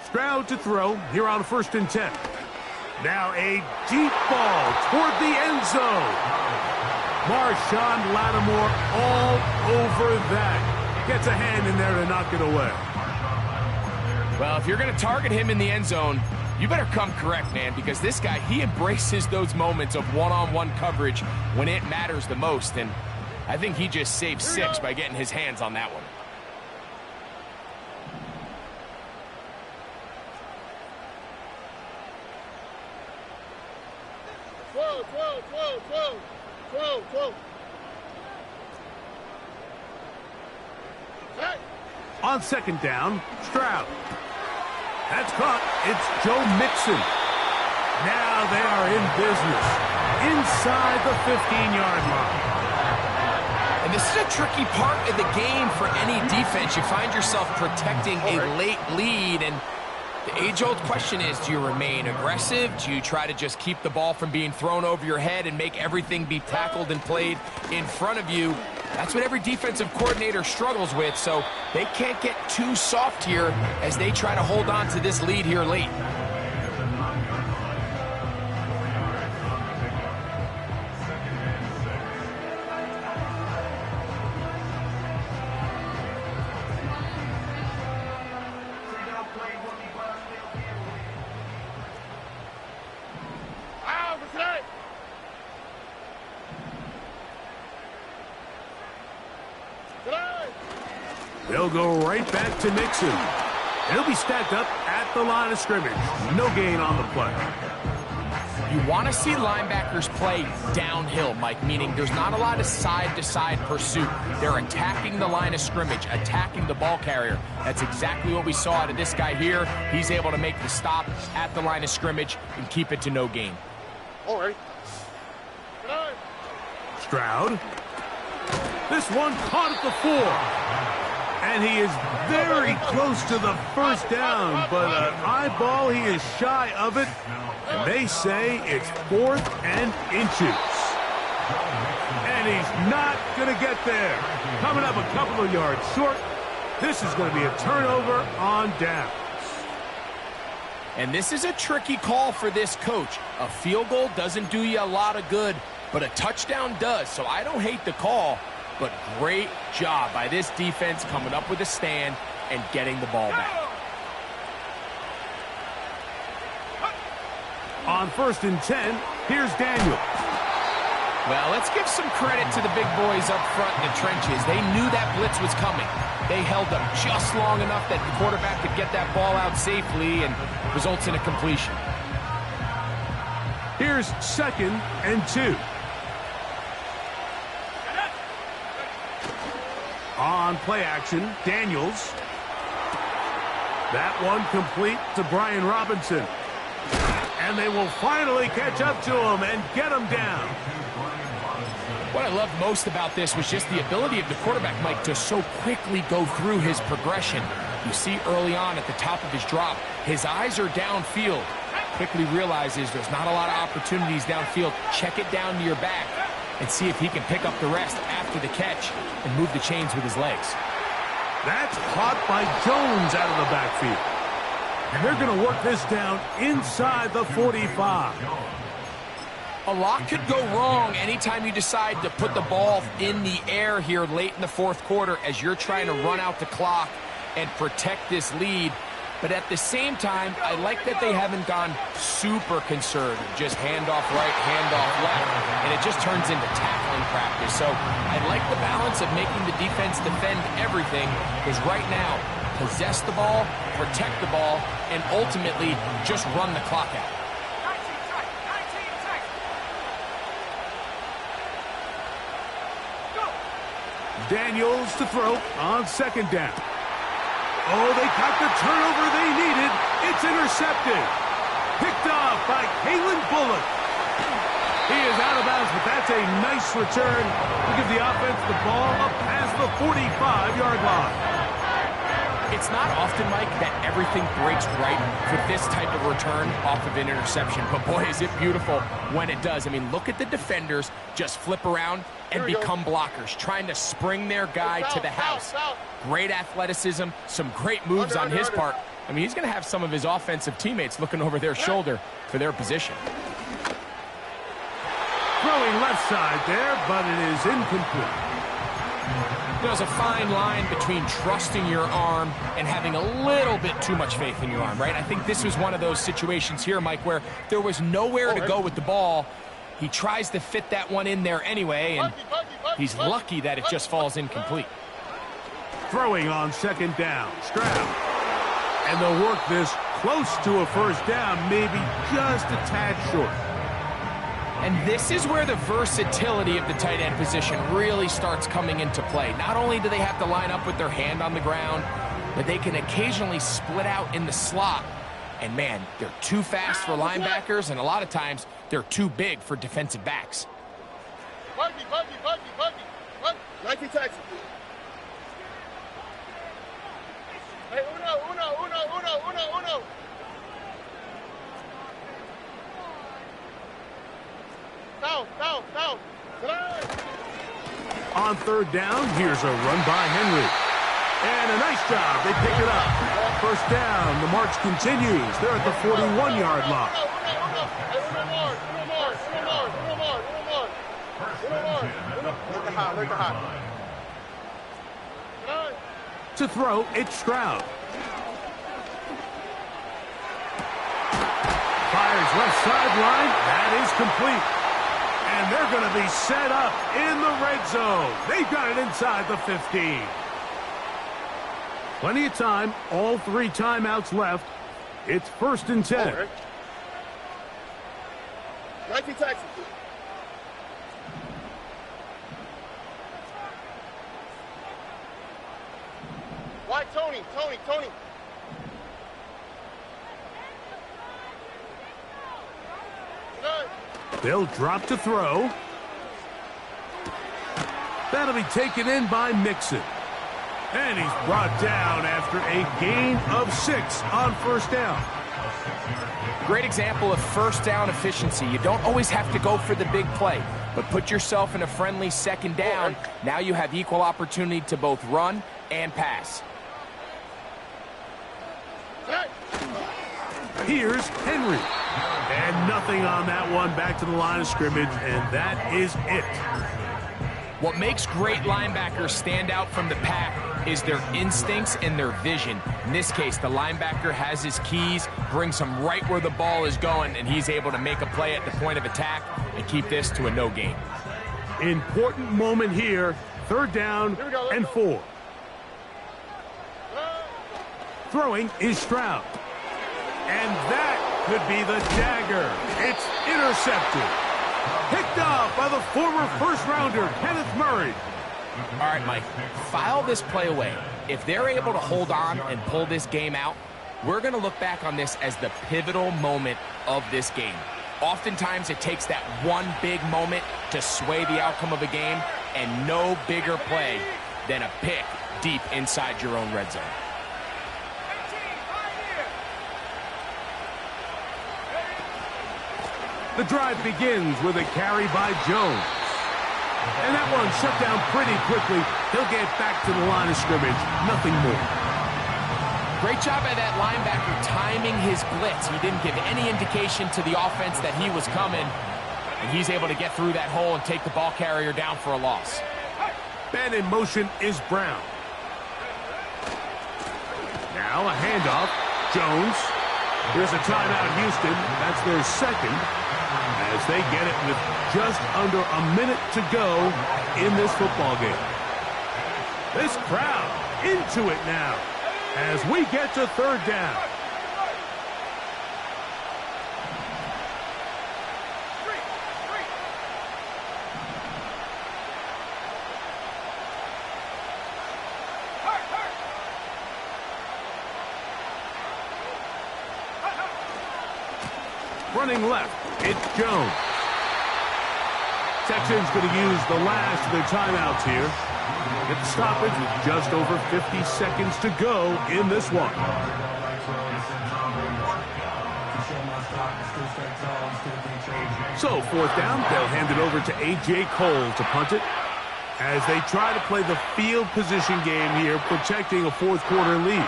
Speaker 1: Stroud to throw here on first and 10. Now a deep ball toward the end zone. Marshawn Lattimore all over that. Gets a hand in there to knock it away.
Speaker 2: Well, if you're going to target him in the end zone, you better come correct, man, because this guy, he embraces those moments of one-on-one coverage when it matters the most, and I think he just saved 6 by getting his hands on that one.
Speaker 1: On second down, Stroud. That's caught. It's Joe Mixon. Now they are in business inside the 15-yard line.
Speaker 2: And this is a tricky part of the game for any defense. You find yourself protecting a late lead, and the age-old question is, do you remain aggressive? Do you try to just keep the ball from being thrown over your head and make everything be tackled and played in front of you? That's what every defensive coordinator struggles with, so they can't get too soft here as they try to hold on to this lead here late.
Speaker 1: They'll go right back to Mixon. He'll be stacked up at the line of scrimmage. No gain on the play.
Speaker 2: You want to see linebackers play downhill, Mike, meaning there's not a lot of side-to-side pursuit. They're attacking the line of scrimmage, attacking the ball carrier. That's exactly what we saw out of this guy here. He's able to make the stop at the line of scrimmage and keep it to no gain.
Speaker 4: All right.
Speaker 1: Stroud. This one caught at the 4. And he is very close to the first down, but an eyeball, he is shy of it. And they say it's 4th and inches. And he's not going to get there. Coming up a couple of yards short. This is going to be a turnover on downs.
Speaker 2: And this is a tricky call for this coach. A field goal doesn't do you a lot of good, but a touchdown does. So I don't hate the call. But great job by this defense coming up with a stand and getting the ball back.
Speaker 1: On first and 10, here's Daniel.
Speaker 2: Well, let's give some credit to the big boys up front in the trenches. They knew that blitz was coming. They held up just long enough that the quarterback could get that ball out safely and results in a completion.
Speaker 1: Here's second and 2. On play action, Daniels. That one complete to Brian Robinson. And they will finally catch up to him and get him down.
Speaker 2: What I loved most about this was just the ability of the quarterback, Mike, to so quickly go through his progression. You see early on at the top of his drop, his eyes are downfield. Quickly realizes there's not a lot of opportunities downfield. Check it down to your back and see if he can pick up the rest after the catch and move the chains with his legs.
Speaker 1: That's caught by Jones out of the backfield. And they're going to work this down inside the 45.
Speaker 2: A lot could go wrong anytime you decide to put the ball in the air here late in the fourth quarter as you're trying to run out the clock and protect this lead. But at the same time, I like that they haven't gone super conservative. Just handoff right, handoff left, and it just turns into tackling practice. So I like the balance of making the defense defend everything, because right now, possess the ball, protect the ball, and ultimately just run the clock out.
Speaker 5: 19 seconds. Go.
Speaker 1: Daniels to throw on second down. Oh, they got the turnover they needed. It's intercepted. Picked off by Kalen Bullock. He is out of bounds, but that's a nice return to give the offense the ball up past the 45-yard line.
Speaker 2: It's not often, Mike, that everything breaks right for this type of return off of an interception. But, boy, is it beautiful when it does. I mean, look at the defenders just flip around and become blockers, trying to spring their guy to the house. Great athleticism, some great moves on his part. I mean, he's going to have some of his offensive teammates looking over their shoulder for their position.
Speaker 1: Throwing left side there, but it is incomplete.
Speaker 2: There's a fine line between trusting your arm and having a little bit too much faith in your arm, right? I think this was one of those situations here, Mike, where there was nowhere to go with the ball. He tries to fit that one in there anyway, and he's lucky that it just falls incomplete.
Speaker 1: Throwing on second down, Stroud. And they'll work this close to a first down, maybe just a tad short.
Speaker 2: And this is where the versatility of the tight end position really starts coming into play. Not only do they have to line up with their hand on the ground, but they can occasionally split out in the slot. And, man, they're too fast for linebackers, and a lot of times they're too big for defensive backs.
Speaker 4: Buggy. 19 taxi. Hey, uno. Down.
Speaker 1: On third down, here's a run by Henry. And a nice job. They pick it up. First down. The march continues. They're at the 41-yard line. To throw, it's Stroud. Fires left sideline. That is complete. And they're going to be set up in the red zone. They've got it inside the 15. Plenty of time. All 3 timeouts left. It's 1st and 10.
Speaker 4: Right. 19 taxi. Why, Tony.
Speaker 1: They'll drop to throw. That'll be taken in by Mixon. And he's brought down after a gain of 6 on first down.
Speaker 2: Great example of first down efficiency. You don't always have to go for the big play, but put yourself in a friendly second down. Now you have equal opportunity to both run and pass.
Speaker 1: Here's Henry. And nothing on that one, back to the line of scrimmage, and that is it.
Speaker 2: What makes great linebackers stand out from the pack is their instincts and their vision. In this case, the linebacker has his keys, brings him right where the ball is going, and he's able to make a play at the point of attack and keep this to a no gain.
Speaker 1: Important moment here. 3rd down and 4. Throwing is Stroud. And that could be the dagger. It's intercepted. Picked off by the former first-rounder, Kenneth Murray.
Speaker 2: All right, Mike, file this play away. If they're able to hold on and pull this game out, we're going to look back on this as the pivotal moment of this game. Oftentimes, it takes that one big moment to sway the outcome of a game, and no bigger play than a pick deep inside your own red zone.
Speaker 1: The drive begins with a carry by Jones. And that one shut down pretty quickly. He'll get back to the line of scrimmage. Nothing more.
Speaker 2: Great job by that linebacker timing his blitz. He didn't give any indication to the offense that he was coming. And he's able to get through that hole and take the ball carrier down for a loss.
Speaker 1: Man in motion is Brown. Now a handoff. Jones. Here's a timeout, Houston. That's their second, as they get it with just under a minute to go in this football game. This crowd into it now as we get to third down. Running left, it's Jones. Texans going to use the last of their timeouts here. Get the stoppage with just over 50 seconds to go in this one. So, fourth down, they'll hand it over to A.J. Cole to punt it as they try to play the field position game here, protecting a fourth quarter lead.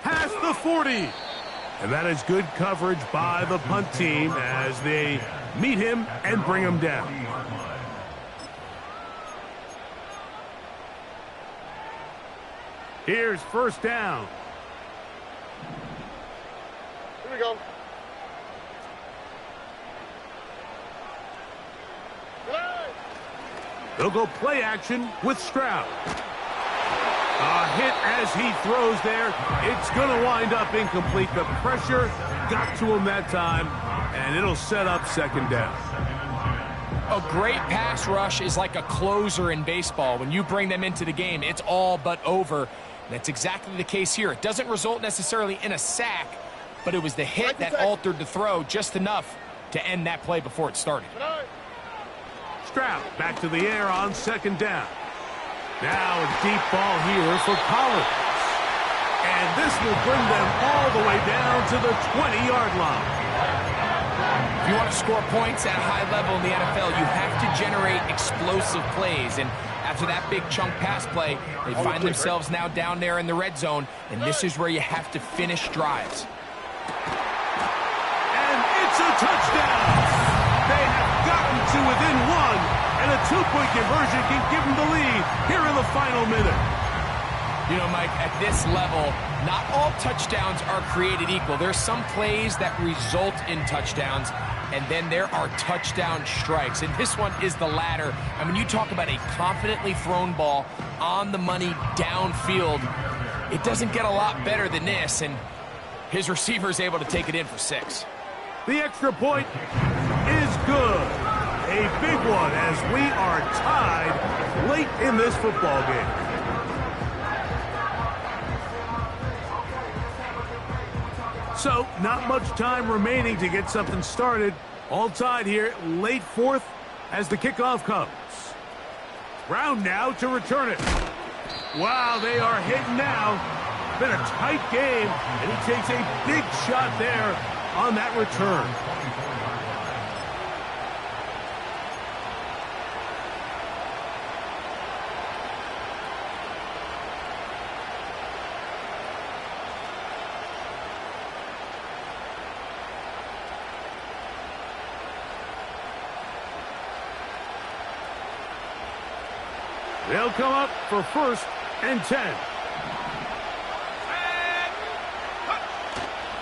Speaker 1: Past the 40. And that is good coverage by the punt team as they meet him and bring him down. Here's first down.
Speaker 4: Here we go.
Speaker 1: They'll go play action with Stroud. A hit as he throws there. It's going to wind up incomplete. The pressure got to him that time, and it'll set up second down.
Speaker 2: A great pass rush is like a closer in baseball. When you bring them into the game, it's all but over. And that's exactly the case here. It doesn't result necessarily in a sack, but it was the hit that altered the throw just enough to end that play before it started.
Speaker 1: Stroud back to the air on second down. Now a deep ball here for Collins. And this will bring them all the way down to the 20-yard line.
Speaker 2: If you want to score points at a high level in the NFL, you have to generate explosive plays. And after that big chunk pass play, they find themselves now down there in the red zone. And this is where you have to finish drives.
Speaker 1: And it's a touchdown. They have gotten to within one. And a two-point conversion can give them the lead here in the final minute.
Speaker 2: You know, Mike, at this level, not all touchdowns are created equal. There's some plays that result in touchdowns, and then there are touchdown strikes. And this one is the latter. I mean, you talk about a confidently thrown ball on the money downfield. It doesn't get a lot better than this, and his receiver is able to take it in for 6.
Speaker 1: The extra point is good. A big one as we are tied late in this football game. So, not much time remaining to get something started. All tied here, late fourth as the kickoff comes. Brown now to return it. Wow, they are hitting now. Been a tight game, and he takes a big shot there on that return. They'll come up for first and 10.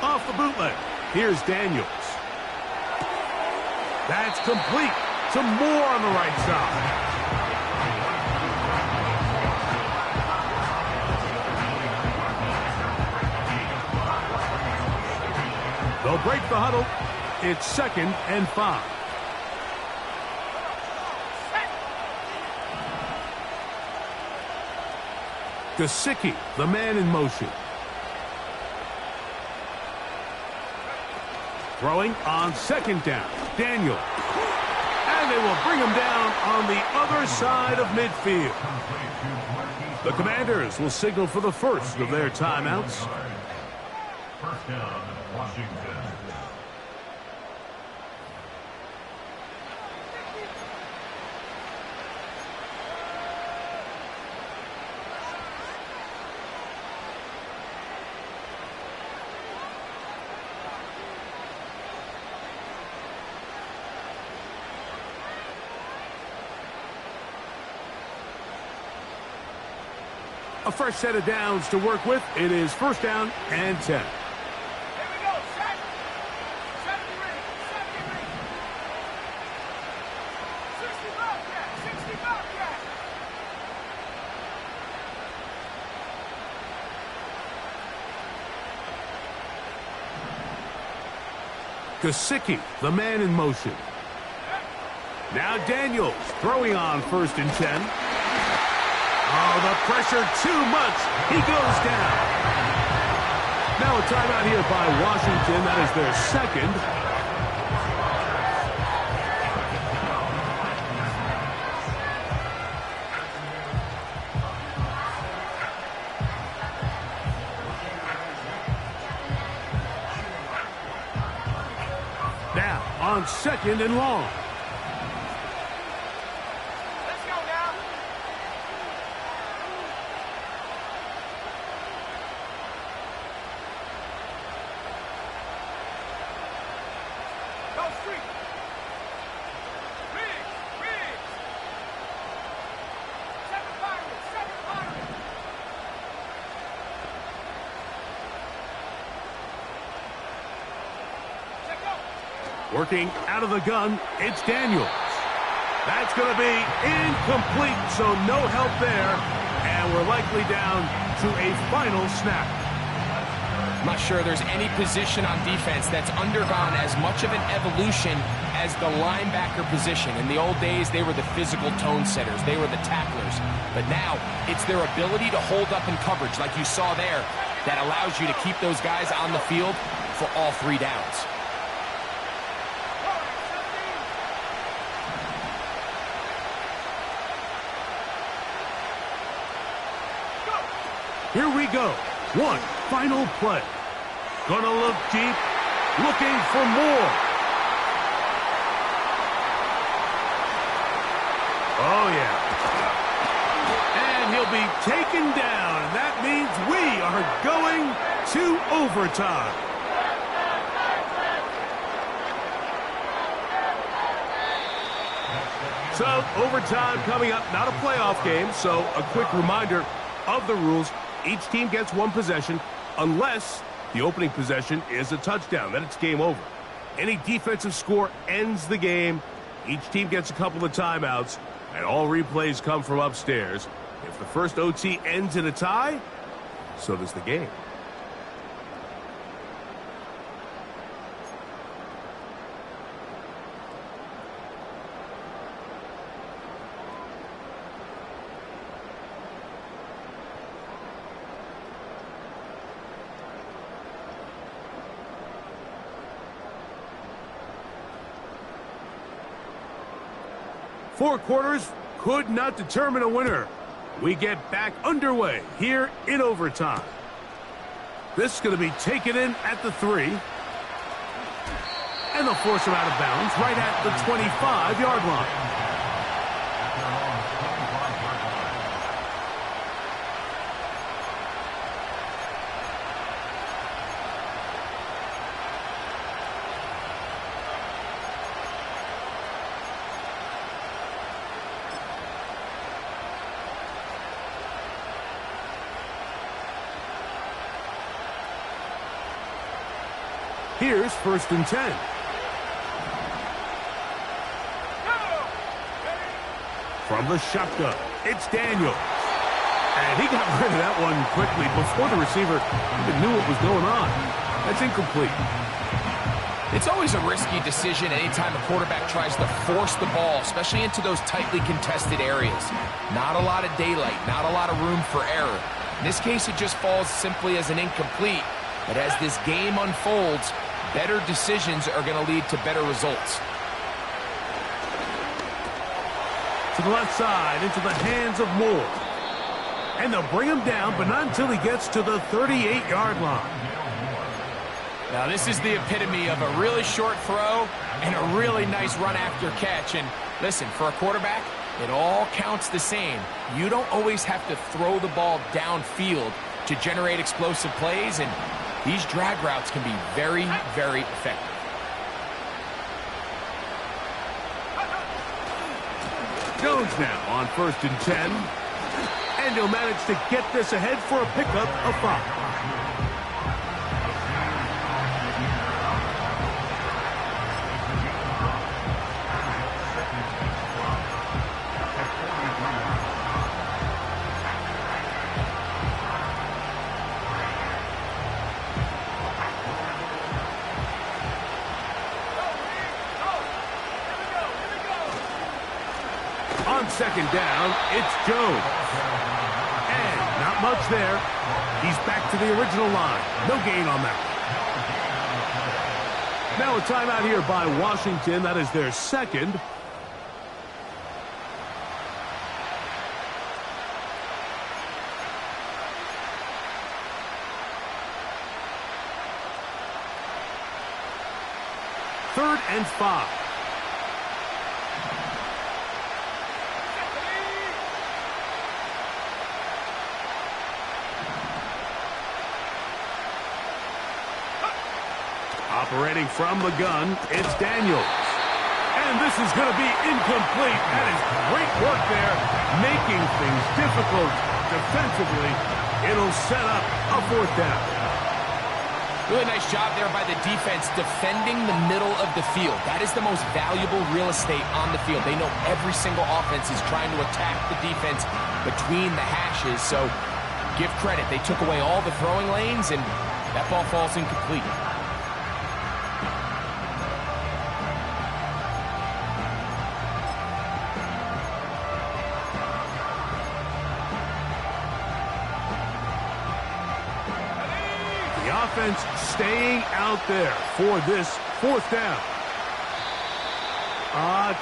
Speaker 1: Off the bootleg. Here's Daniels. That's complete. Some more on the right side. break the huddle. It's 2nd and 5. Gesicki, the man in motion. Throwing on 2nd down. Daniel. And they will bring him down on the other side of midfield. The Commanders will signal for the first of their timeouts.
Speaker 3: First down, Washington.
Speaker 1: A fresh set of downs to work with. It is 1st down and 10.
Speaker 5: Here we go. Set. 70 ring. 70 ring. 65 cat. 65 cat.
Speaker 1: Gesicki, the man in motion. Now Daniels throwing on 1st and 10. Oh, the pressure too much. He goes down. Now a timeout here by Washington. That is their 2nd. Now on 2nd and long.
Speaker 5: Let's go now. Go street. Riggs. 7 Pirates. 7 Pirates. Check go.
Speaker 1: Working out of the gun, it's Daniels. That's going to be incomplete, so no help there. And we're likely down to a final snap.
Speaker 2: I'm not sure there's any position on defense that's undergone as much of an evolution as the linebacker position. In the old days, they were the physical tone setters. They were the tacklers. But now, it's their ability to hold up in coverage, like you saw there, that allows you to keep those guys on the field for all 3 downs.
Speaker 1: Here we go. One final play. Gonna look deep, looking for more. Oh, yeah. And he'll be taken down, and that means we are going to overtime. So, overtime coming up, not a playoff game, so a quick reminder of the rules. Each team gets 1 possession unless the opening possession is a touchdown. Then it's game over. Any defensive score ends the game. Each team gets a couple of timeouts, and all replays come from upstairs. If the first OT ends in a tie, so does the game. Four quarters could not determine a winner. We get back underway here in overtime. This is going to be taken in at the 3. And they'll force him out of bounds right at the 25-yard line. Here's 1st and 10. From the shotgun, it's Daniels. And he got rid of that one quickly before the receiver even knew what was going on. That's incomplete.
Speaker 2: It's always a risky decision anytime a quarterback tries to force the ball, especially into those tightly contested areas. Not a lot of daylight, not a lot of room for error. In this case, it just falls simply as an incomplete. But as this game unfolds, better decisions are going to lead to better results.
Speaker 1: To the left side, into the hands of Moore. And they'll bring him down, but not until he gets to the 38-yard line.
Speaker 2: Now, this is the epitome of a really short throw and a really nice run after catch. And listen, for a quarterback, it all counts the same. You don't always have to throw the ball downfield to generate explosive plays, and these drag routes can be very, very effective.
Speaker 1: Jones now on 1st and 10. And he'll manage to get this ahead for a pickup of 5. On 2nd down, it's Jones. And not much there. He's back to the original line. No gain on that. Now a timeout here by Washington. That is their second. Third and 5. Operating from the gun, it's Daniels. And this is going to be incomplete. That is great work there, making things difficult defensively. It'll set up a 4th down.
Speaker 2: Really nice job there by the defense defending the middle of the field. That is the most valuable real estate on the field. They know every single offense is trying to attack the defense between the hashes. So give credit. They took away all the throwing lanes, and that ball falls incomplete.
Speaker 1: Offense staying out there for this 4th down.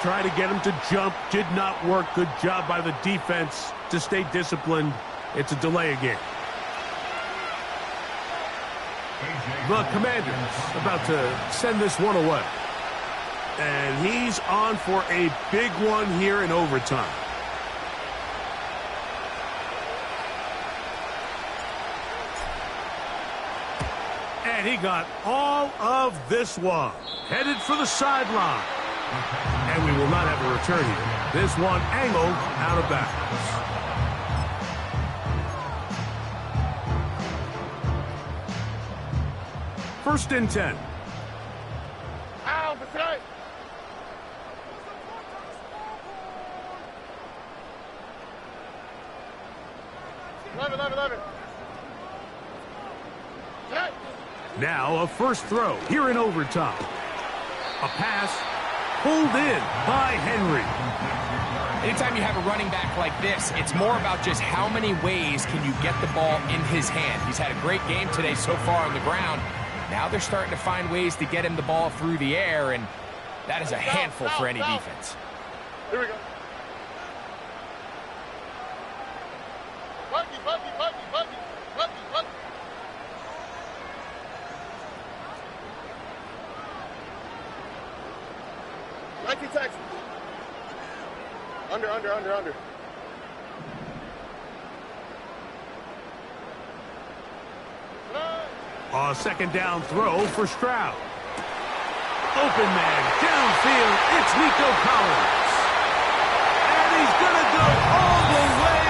Speaker 1: Try to get him to jump. Did not work. Good job by the defense to stay disciplined. It's a delay again. The Commanders about to send this one away. And he's on for a big one here in overtime. And he got all of this one. Headed for the sideline. And we will not have a return here. This one angled out of bounds. First and 10.
Speaker 4: Ow, that's right. Eleven.
Speaker 1: Now a first throw here in overtime. A pass pulled in by Henry.
Speaker 2: Anytime you have a running back like this, it's more about just how many ways can you get the ball in his hand. He's had a great game today so far on the ground. Now they're starting to find ways to get him the ball through the air, and that is a handful for any defense.
Speaker 4: Here we go. Buggy. 19 Texans. Under.
Speaker 1: 2nd down throw for Stroud. Open man, downfield, it's Nico Collins. And he's going to go all the way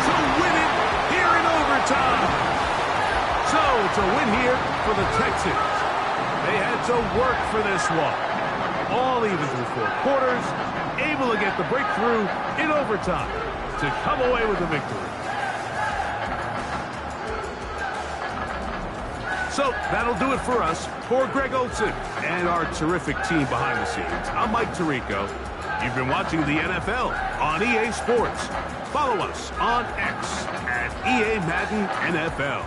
Speaker 1: to win it here in overtime. So it's a win here for the Texans. They had to work for this one. All even through 4 quarters, able to get the breakthrough in overtime to come away with the victory. So that'll do it for us. For Greg Olson and our terrific team behind the scenes, I'm Mike Tirico. You've been watching the NFL on EA Sports. Follow us on X at EA Madden NFL.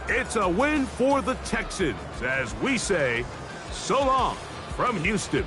Speaker 1: It's a win for the Texans as we say so long from Houston.